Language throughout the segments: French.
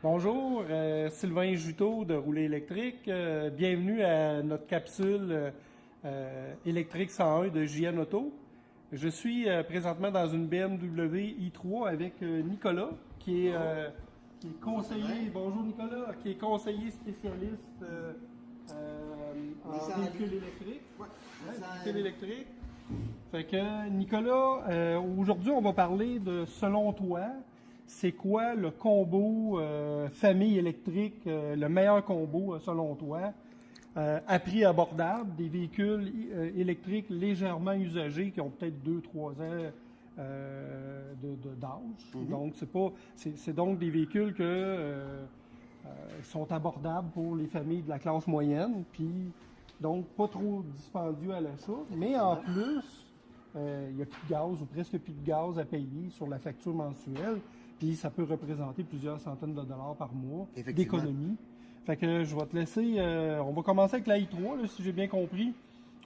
Bonjour, Sylvain Juteau de Rouler électrique. Bienvenue à notre capsule électrique 101 de JN Auto. Je suis présentement dans une BMW i3 avec Nicolas, qui est conseiller. Bonjour Nicolas, qui est conseiller spécialiste en véhicule électrique. Véhicule électrique. Fait que Nicolas, aujourd'hui on va parler de selon toi. C'est quoi le combo famille électrique, le meilleur combo selon toi, à prix abordable, des véhicules électriques légèrement usagés qui ont peut-être 2-3 ans d'âge. Donc, c'est donc des véhicules qui sont abordables pour les familles de la classe moyenne, puis donc pas trop dispendieux à l'achat, mais en plus, il n'y a plus de gaz ou presque plus de gaz à payer sur la facture mensuelle. Puis ça peut représenter plusieurs centaines de dollars par mois d'économie. Fait que je vais te laisser. On va commencer avec la i3, là, si j'ai bien compris.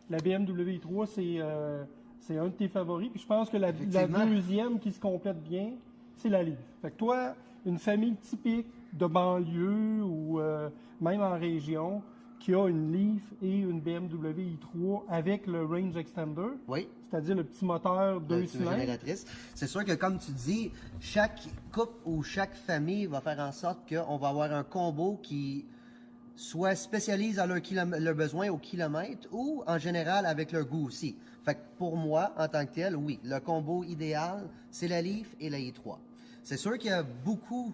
La BMW i3, c'est un de tes favoris. Puis je pense que la deuxième qui se complète bien, c'est la Leaf. Fait que toi, une famille typique de banlieue ou même en région, qui a une Leaf et une BMW i3 avec le range extender. Oui. C'est-à-dire le petit moteur 2 cylindres. C'est sûr que, comme tu dis, chaque couple ou chaque famille va faire en sorte qu'on va avoir un combo qui soit spécialise à leur besoin au kilomètre ou, en général, avec leur goût aussi. Fait que pour moi, en tant que tel, oui, le combo idéal, c'est la Leaf et la i3. C'est sûr qu'il y a beaucoup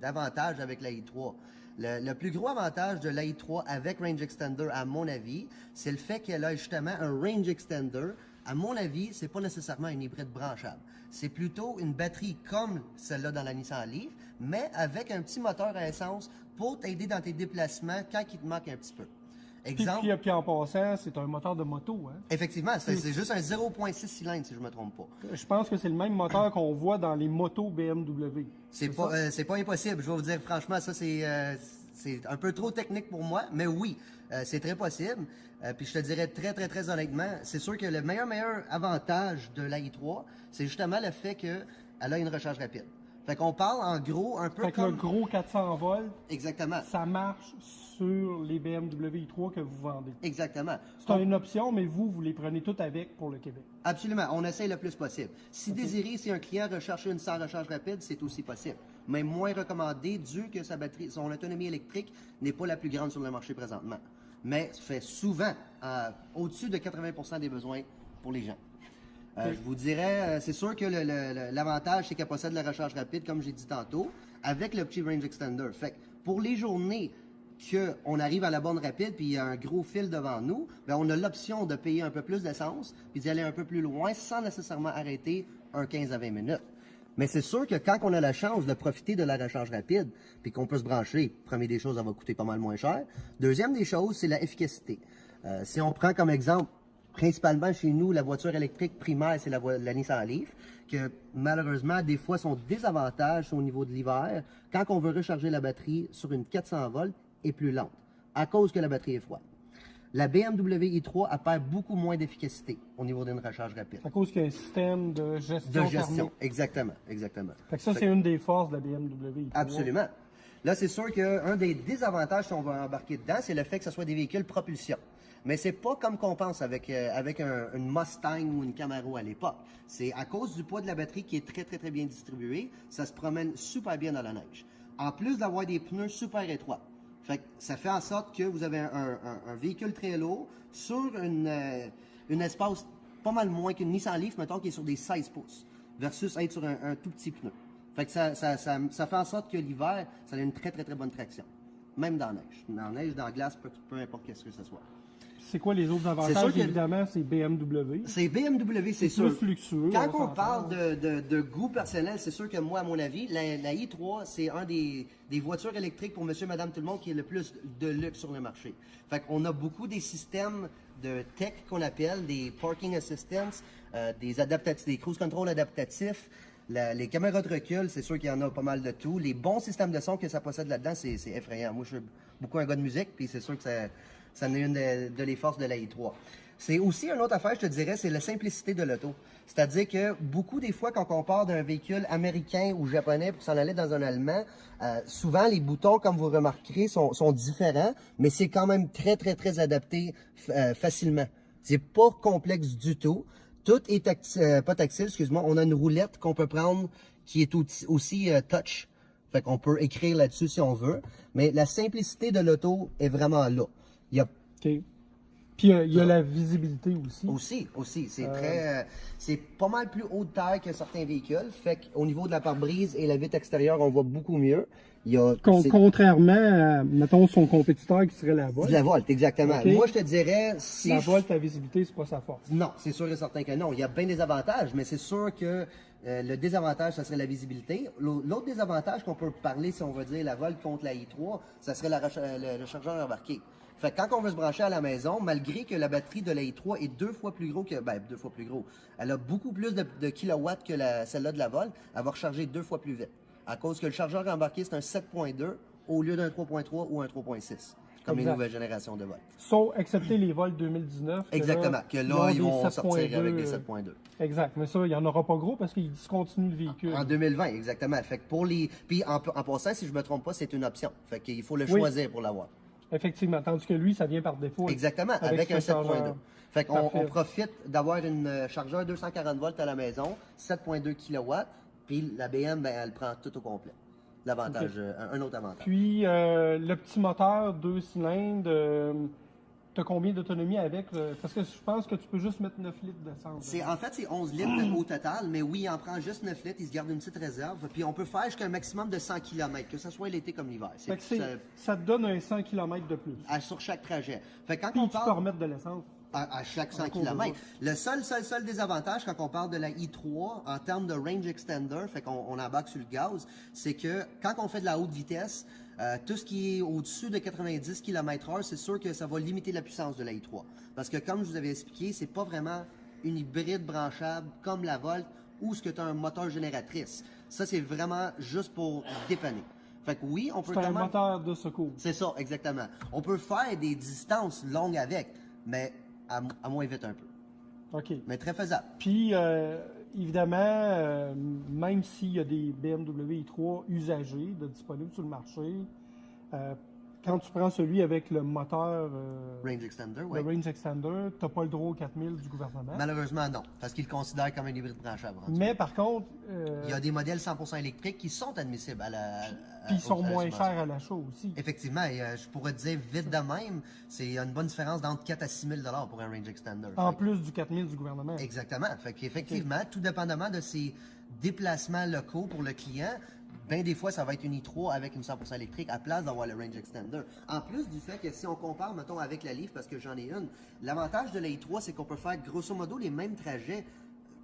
d'avantages avec la i3. Le plus gros avantage de l'AI3 avec Range Extender, à mon avis, c'est le fait qu'elle a justement un Range Extender. À mon avis, c'est pas nécessairement une hybride branchable. C'est plutôt une batterie comme celle-là dans la Nissan Leaf, mais avec un petit moteur à essence pour t'aider dans tes déplacements quand il te manque un petit peu. Exemple. Puis en passant, c'est un moteur de moto. Hein? Effectivement, c'est juste un 0.6 cylindres, si je ne me trompe pas. Je pense que c'est le même moteur qu'on voit dans les motos BMW. C'est pas impossible. Je vais vous dire franchement, ça c'est un peu trop technique pour moi, mais oui, c'est très possible. Puis je te dirais très honnêtement, c'est sûr que le meilleur avantage de l'AI3, c'est justement le fait qu'elle a une recharge rapide. Fait qu'on parle en gros un peu fait que le gros 400 volts, exactement, ça marche sur les BMW i3 que vous vendez. Exactement. C'est une option, mais vous les prenez toutes avec pour le Québec. Absolument. On essaye le plus possible. Si désiré, si un client recherche une sans recharge rapide, c'est aussi possible. Mais moins recommandé dû que son autonomie électrique n'est pas la plus grande sur le marché présentement. Mais fait souvent au-dessus de 80% des besoins pour les gens. Je vous dirais, c'est sûr que l'avantage, c'est qu'elle possède la recharge rapide, comme j'ai dit tantôt, avec le petit range extender. Fait que pour les journées qu'on arrive à la borne rapide, puis il y a un gros fil devant nous, bien, on a l'option de payer un peu plus d'essence, puis d'y aller un peu plus loin sans nécessairement arrêter un 15 à 20 minutes. Mais c'est sûr que quand on a la chance de profiter de la recharge rapide, puis qu'on peut se brancher, première des choses, ça va coûter pas mal moins cher. Deuxième des choses, c'est la efficacité. Si on prend comme exemple, principalement chez nous, la voiture électrique primaire, c'est la Nissan Leaf, que malheureusement, des fois, son désavantage au niveau de l'hiver, quand on veut recharger la batterie sur une 400 volts, est plus lente, à cause que la batterie est froide. La BMW i3 elle perd beaucoup moins d'efficacité au niveau d'une recharge rapide. À cause qu'il y a un système de gestion thermique. Exactement. Fait que ça, c'est une des forces de la BMW i3. Absolument. Là, c'est sûr qu'un des désavantages, si on va embarquer dedans, c'est le fait que ce soit des véhicules propulsion. Mais c'est pas comme qu'on pense avec une Mustang ou une Camaro à l'époque. C'est à cause du poids de la batterie qui est très bien distribué, ça se promène super bien dans la neige. En plus d'avoir des pneus super étroits. Fait que ça fait en sorte que vous avez un véhicule très lourd sur une espace pas mal moins qu'une Nissan Leaf, mettons, qui est sur des 16 pouces, versus être sur un tout petit pneu. Fait que ça fait en sorte que l'hiver, ça a une très bonne traction. Même dans la neige. Dans la neige, dans la glace, peu importe qu'est-ce que ce soit. C'est quoi les autres avantages? Évidemment, c'est BMW. C'est BMW, c'est sûr. Plus luxueux. Quand on parle de goût personnel, c'est sûr que moi, à mon avis, la i3, c'est un des voitures électriques pour monsieur, madame, tout le monde qui est le plus de luxe sur le marché. Fait qu'on a beaucoup des systèmes de tech qu'on appelle, des parking assistants, des cruise control adaptatifs, les caméras de recul, c'est sûr qu'il y en a pas mal de tout. Les bons systèmes de son que ça possède là-dedans, c'est effrayant. Moi, je suis beaucoup un gars de musique, puis c'est sûr que ça en est une de les forces de la i3. C'est aussi une autre affaire, je te dirais, c'est la simplicité de l'auto. C'est-à-dire que beaucoup des fois, quand on part d'un véhicule américain ou japonais pour s'en aller dans un allemand, souvent les boutons, comme vous remarquerez, sont différents, mais c'est quand même très, très, très adapté facilement. C'est pas complexe du tout. Tout est pas tactile, excuse-moi. On a une roulette qu'on peut prendre qui est aussi touch. Fait qu'on peut écrire là-dessus si on veut. Mais la simplicité de l'auto est vraiment là. Il y a OK. Puis il y a la visibilité aussi. Aussi. C'est c'est pas mal plus haut de taille que certains véhicules. Fait qu'au niveau de la pare-brise et la vitre extérieure, on voit beaucoup mieux. Contrairement à, mettons, son compétiteur qui serait la Volt. La Volt, exactement. Okay. Moi, je te dirais... Si la Volt, la visibilité, c'est pas sa force. Non, c'est sûr et certain que non. Il y a bien des avantages, mais c'est sûr que le désavantage, ça serait la visibilité. L'autre désavantage qu'on peut parler, si on veut dire la Volt contre la i3, ça serait le chargeur embarqué. Fait que quand on veut se brancher à la maison, malgré que la batterie de la i3 est 2 fois plus gros que... Ben, 2 fois plus gros. Elle a beaucoup plus de kilowatts que celle-là de la Volt. Elle va recharger 2 fois plus vite. À cause que le chargeur embarqué, c'est un 7.2 au lieu d'un 3.3 ou un 3.6, comme les nouvelles générations de Volt. Sauf excepté les Volt 2019. Exactement, que là, ils vont sortir avec des 7.2. Exact, mais ça, il n'y en aura pas gros parce qu'ils discontinuent le véhicule. En 2020, exactement. Fait que pour les... Puis en passant, si je me trompe pas, c'est une option. Fait qu'il faut le choisir pour l'avoir. Effectivement, tandis que lui, ça vient par défaut. Exactement, avec un 7.2. Fait qu'on profite d'avoir une chargeur 240 volts à la maison, 7.2 kW, puis la BM, ben, elle prend tout au complet. L'avantage, un autre avantage. Puis, le petit moteur 2 cylindres, tu as combien d'autonomie avec? Parce que je pense que tu peux juste mettre 9 litres d'essence. En fait, c'est 11 litres au total, mais oui, il en prend juste 9 litres, il se garde une petite réserve, puis on peut faire jusqu'à un maximum de 100 km, que ce soit l'été comme l'hiver. Ça te donne un 100 km de plus. Sur chaque trajet. Fait quand puis on tu peux remettre de l'essence. À chaque 100 km. Le seul désavantage quand on parle de la i3 en termes de range extender, fait qu'on embarque sur le gaz, c'est que quand on fait de la haute vitesse, tout ce qui est au-dessus de 90 km/h, c'est sûr que ça va limiter la puissance de la i3. Parce que comme je vous avais expliqué, c'est pas vraiment une hybride branchable comme la Volt ou ce que tu as un moteur génératrice. Ça, c'est vraiment juste pour dépanner. Fait que oui, on peut c'est un moteur de secours. C'est ça, exactement. On peut faire des distances longues avec, mais à moins vite un peu. OK. Mais très faisable. Puis, évidemment, même s'il y a des BMW i3 usagés disponibles sur le marché, quand tu prends celui avec le moteur Range Extender, le Range Extender, tu n'as pas le droit aux 4000 du gouvernement. Malheureusement, non, parce qu'ils le considèrent comme un hybride branchable. Mais par contre... il y a des modèles 100% électriques qui sont admissibles à la... Puis ils sont moins chers à l'achat aussi. Effectivement, et, je pourrais te dire vite de même, c'est une bonne différence d'entre 4 à 6 000 $ pour un Range Extender. En plus du 4000 du gouvernement. Exactement. Fait qu'effectivement, tout dépendamment de ces déplacements locaux pour le client, bien des fois, ça va être une i3 avec une 100% électrique à place d'avoir le Range Extender. En plus du fait que si on compare, mettons, avec la Leaf, parce que j'en ai une, l'avantage de la i3, c'est qu'on peut faire grosso modo les mêmes trajets.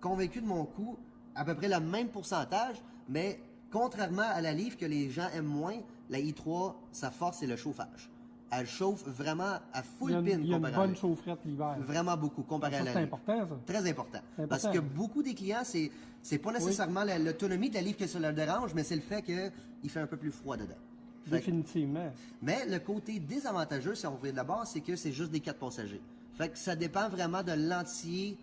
Convaincu de mon coup, à peu près le même pourcentage, mais contrairement à la Leaf que les gens aiment moins, la i3, sa force, c'est le chauffage. Elle chauffe vraiment à full pin comparé à la Leaf. Il y a une bonne chaufferette l'hiver. Vraiment beaucoup comparé à la Leaf. C'est important, ça. Très important. Parce que beaucoup des clients, c'est pas nécessairement l'autonomie de la Leaf que ça leur dérange, mais c'est le fait qu'il fait un peu plus froid dedans. Définitivement. Mais le côté désavantageux, si on veut d'abord, c'est que c'est juste des 4 passagers. Fait que ça dépend vraiment de l'entier.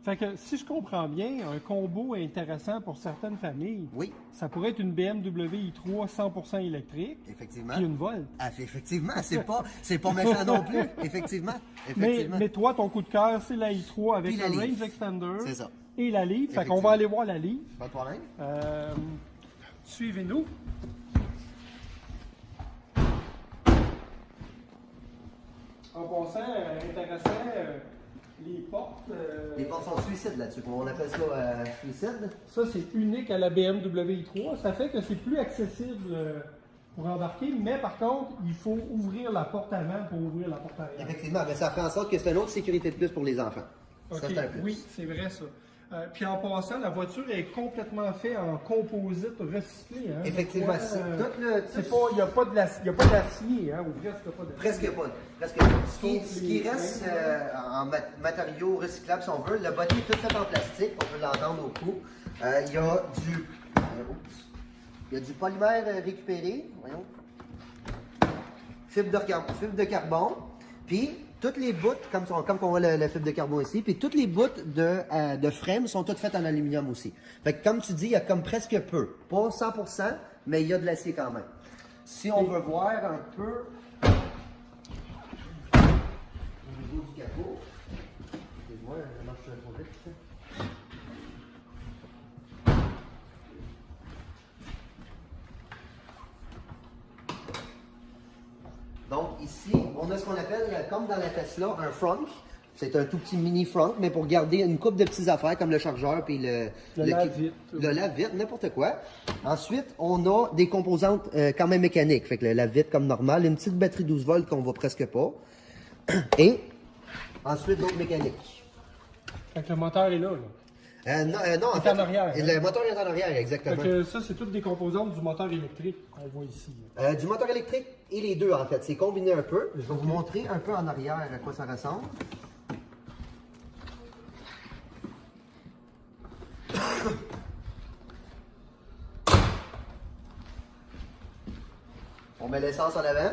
Fait que si je comprends bien, un combo intéressant pour certaines familles, oui, ça pourrait être une BMW i3 100% électrique. Effectivement. Puis une Volt. Ah, effectivement, c'est pas méchant non plus. Effectivement. Mais toi, ton coup de cœur, c'est la i3 avec le Range Extender. C'est ça. Et la Leaf. Fait qu'on va aller voir la Leaf. Pas de problème. Suivez-nous. En passant, intéressant, les portes... Les portes sont suicides là-dessus. On appelle ça suicide. Ça, c'est unique à la BMW i3. Ça fait que c'est plus accessible pour embarquer, mais par contre, il faut ouvrir la porte avant pour ouvrir la porte arrière. Effectivement, mais ça fait en sorte que c'est une autre sécurité de plus pour les enfants. Okay. Ça, c'est un plus. Oui, c'est vrai ça. Puis en passant, la voiture est complètement faite en composite recyclé. Hein, effectivement, il n'y a pas d'acier, hein, ou presque pas d'acier. Presque pas. Ce qui reste en matériaux recyclables, si on veut, le body est tout fait en plastique, on peut l'entendre au coup. Il y a du polymère récupéré, voyons. Fibre de carbone. Puis, toutes les bouts, comme on voit le fibre de carbone ici, puis toutes les bouts de frame sont toutes faites en aluminium aussi. Fait que comme tu dis, il y a comme presque peu. Pas 100%, mais il y a de l'acier quand même. Si on veut voir un peu au niveau du capot, excuse-moi, je marche trop vite. Donc ici, on a ce qu'on appelle, comme dans la Tesla, un frunk. C'est un tout petit mini frunk, mais pour garder une coupe de petites affaires comme le chargeur puis le lave-vite, n'importe quoi. Ensuite, on a des composantes quand même mécaniques. Fait que le lave-vite comme normal, une petite batterie 12 volts qu'on voit presque pas. Et ensuite, d'autres mécaniques. Fait que le moteur est là. Non, en Il est fait, en arrière, le moteur est en arrière, exactement. Fait que ça, c'est toutes des composantes du moteur électrique qu'on voit ici. Du moteur électrique et les deux, en fait. C'est combiné un peu. Je vais vous montrer un peu en arrière à quoi ça ressemble. On met l'essence en avant.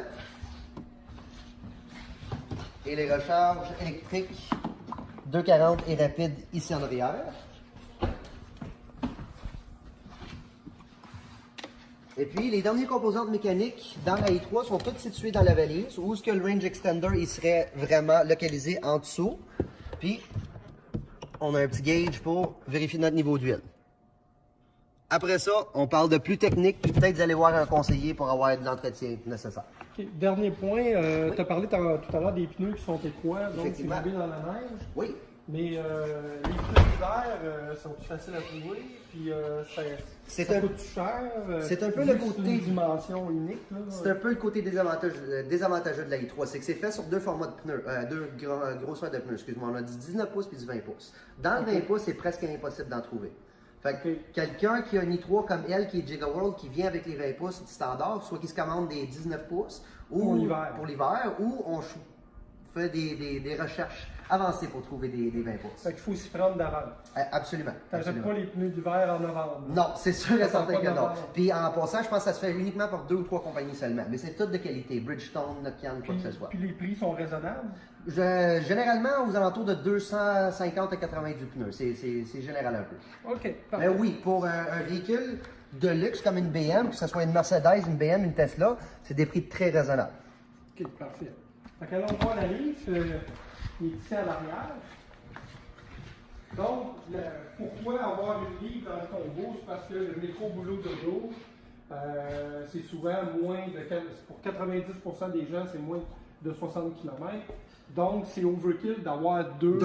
Et les recharges électriques 240 et rapide ici en arrière. Et puis, les dernières composantes mécaniques dans la i3 sont toutes situées dans la valise, où est-ce que le range extender il serait vraiment localisé en dessous. Puis, on a un petit gauge pour vérifier notre niveau d'huile. Après ça, on parle de plus technique, puis peut-être d'aller voir un conseiller pour avoir de l'entretien nécessaire. Okay. Dernier point, tu as parlé tout à l'heure des pneus qui sont étroits, donc c'est rouler dans la neige. Oui. Mais les pneus d'hiver sont plus faciles à trouver, puis ça coûte cher. C'est un peu le côté. Une dimension unique. C'est un peu le côté désavantageux de la i3. C'est que c'est fait sur deux formats de pneus, deux grosseurs de pneus, excuse-moi. On a du 19 pouces puis du 20 pouces. Dans le 20 pouces, c'est presque impossible d'en trouver. Fait que quelqu'un qui a une i3 comme elle, qui est Gigaworld, qui vient avec les 20 pouces standard, soit qui se commande des 19 pouces ou pour l'hiver, ou on fait des recherches avancées pour trouver des 20 pouces. Fait qu'il faut s'y prendre d'avance. Absolument. T'achètes pas les pneus d'hiver en novembre. Non, c'est sûr et certain que non. Puis en passant, je pense que ça se fait uniquement par 2 ou 3 compagnies seulement. Mais c'est toutes de qualité. Bridgestone, Nokian, quoi que ce soit. Puis les prix sont raisonnables? Généralement, aux alentours de 250 à 80 du pneu. C'est général un peu. OK, parfait. Mais oui, pour un véhicule de luxe comme une BM, que ce soit une Mercedes, une BM, une Tesla, c'est des prix très raisonnables. OK, parfait. Fait que là, on voit la livre, il est ici à l'arrière. Donc, pourquoi avoir une livre dans le tombeau? C'est parce que le métro boulot dodo, c'est souvent moins de... Pour 90% des gens, c'est moins de 60 km. Donc, c'est overkill d'avoir deux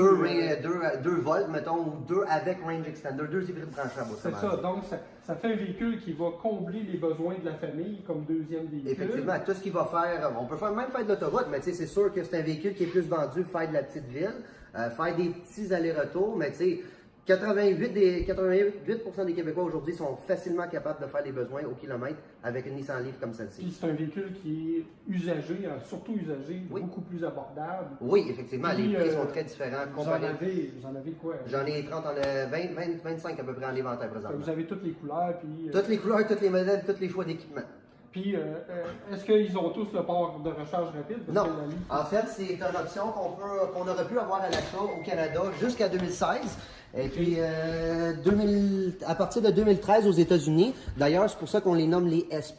volts, mettons, ou deux avec range extender, deux hybrides branchables. C'est ça. Donc, ça fait un véhicule qui va combler les besoins de la famille comme deuxième véhicule. Effectivement, tout ce qu'il va faire, on peut même faire de l'autoroute, mais c'est sûr que c'est un véhicule qui est plus vendu, faire de la petite ville, faire des petits allers-retours, mais tu sais, 88% des Québécois aujourd'hui sont facilement capables de faire les besoins au kilomètre avec une Nissan Leaf comme celle-ci. Puis c'est un véhicule qui est usagé, surtout usagé, oui. Beaucoup plus abordable. Oui, effectivement, puis, les prix sont très différents. Vous en avez quoi? J'en ai 30, 25 à peu près en inventaire présentement. Vous avez toutes les couleurs, puis... Toutes les couleurs, toutes les modèles, tous les choix d'équipement. Puis, est-ce qu'ils ont tous le port de recharge rapide? Non. En fait, c'est une option qu'on aurait pu avoir à l'achat au Canada jusqu'à 2016. Et puis, à partir de 2013 aux États-Unis, d'ailleurs, c'est pour ça qu'on les nomme les S+.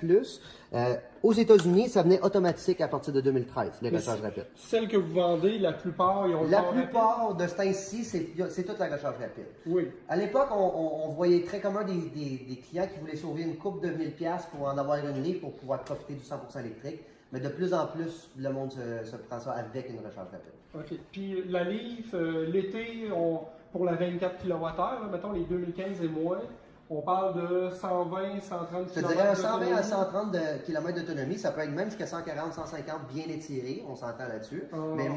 Aux États-Unis, ça venait automatique à partir de 2013, les recharges rapides. Celles que vous vendez, la plupart, ils ont le La port plupart rapide? de ce temps-ci, c'est toute la recharge rapide. Oui. À l'époque, on voyait très commun des clients qui voulaient sauver une coupe de 1000$ pour en avoir une livre pour pouvoir profiter du 100% électrique. Mais de plus en plus, le monde se prend ça avec une recharge rapide. OK. Puis la Leaf, l'été, pour la 24 kWh, mettons les 2015 et moins, on parle de 120, 130 km. Je te dirais 120 à 130 km d'autonomie, ça peut être même jusqu'à 140, 150 bien étiré, on s'entend là-dessus. Mais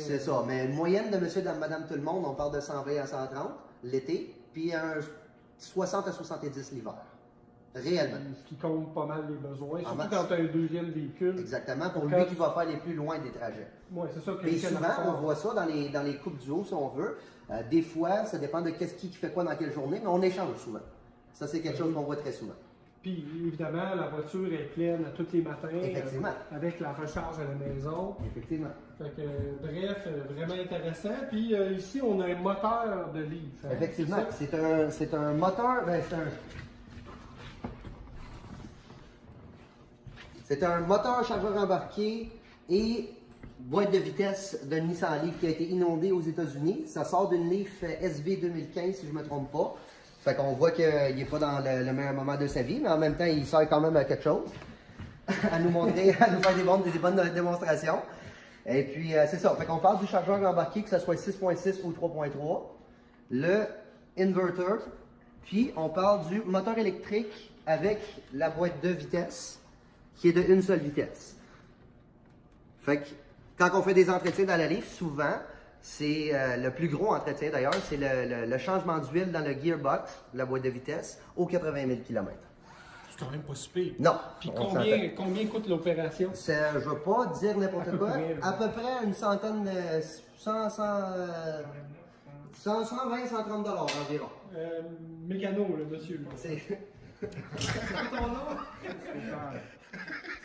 c'est ça. Mais une moyenne de monsieur, madame, tout le monde, on parle de 120 à 130 l'été, puis 60 à 70 l'hiver. Réellement. Ce qui compte pas mal les besoins, surtout masse. quand tu as un deuxième véhicule. Exactement, pour lui qui va faire les plus loin des trajets. Oui, c'est ça. Et souvent, on voit ça dans les coupes du haut, si on veut. Des fois, ça dépend de qui fait quoi dans quelle journée, mais on échange souvent. Ça, c'est quelque chose qu'on voit très souvent. Puis évidemment, la voiture est pleine à tous les matins. Effectivement. Avec la recharge à la maison. Effectivement. Fait que, bref, vraiment intéressant. Puis ici, on a un moteur de livre. Hein? Effectivement. C'est un moteur. C'est un moteur chargeur embarqué et boîte de vitesse de Nissan Leaf qui a été inondée aux États-Unis. Ça sort d'une Leaf SV 2015, si je ne me trompe pas. Fait qu'on voit qu'il n'est pas dans le meilleur moment de sa vie, mais en même temps, il sert quand même à quelque chose. À nous montrer, à nous faire des bonnes démonstrations. Et puis, c'est ça. Fait qu'on parle du chargeur embarqué, que ce soit 6.6 ou 3.3. Le inverter. Puis, on parle du moteur électrique avec la boîte de vitesse, qui est de une seule vitesse. Fait que, quand on fait des entretiens dans la Leaf, souvent, c'est le plus gros entretien d'ailleurs, c'est le changement d'huile dans le gearbox, la boîte de vitesse, aux 80 000 km. C'est quand même pas si pire. Non. Puis combien coûte l'opération? Je ne veux pas dire n'importe quoi. À peu près une centaine de... 120, 130 $ environ. Mécano, le monsieur. C'est C'est ton nom?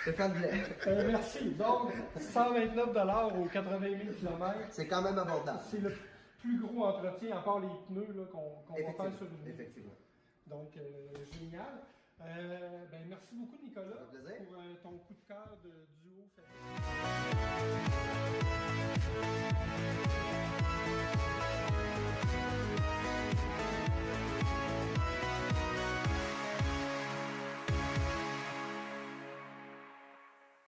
Stéphane Blais. Merci. Donc, 129 $ aux 80 000 km. C'est quand même abordable. C'est le plus gros entretien, à part les pneus qu'on va faire sur une. Effectivement. Donc, génial. Merci beaucoup, Nicolas, Ça fait plaisir. pour ton coup de cœur de duo.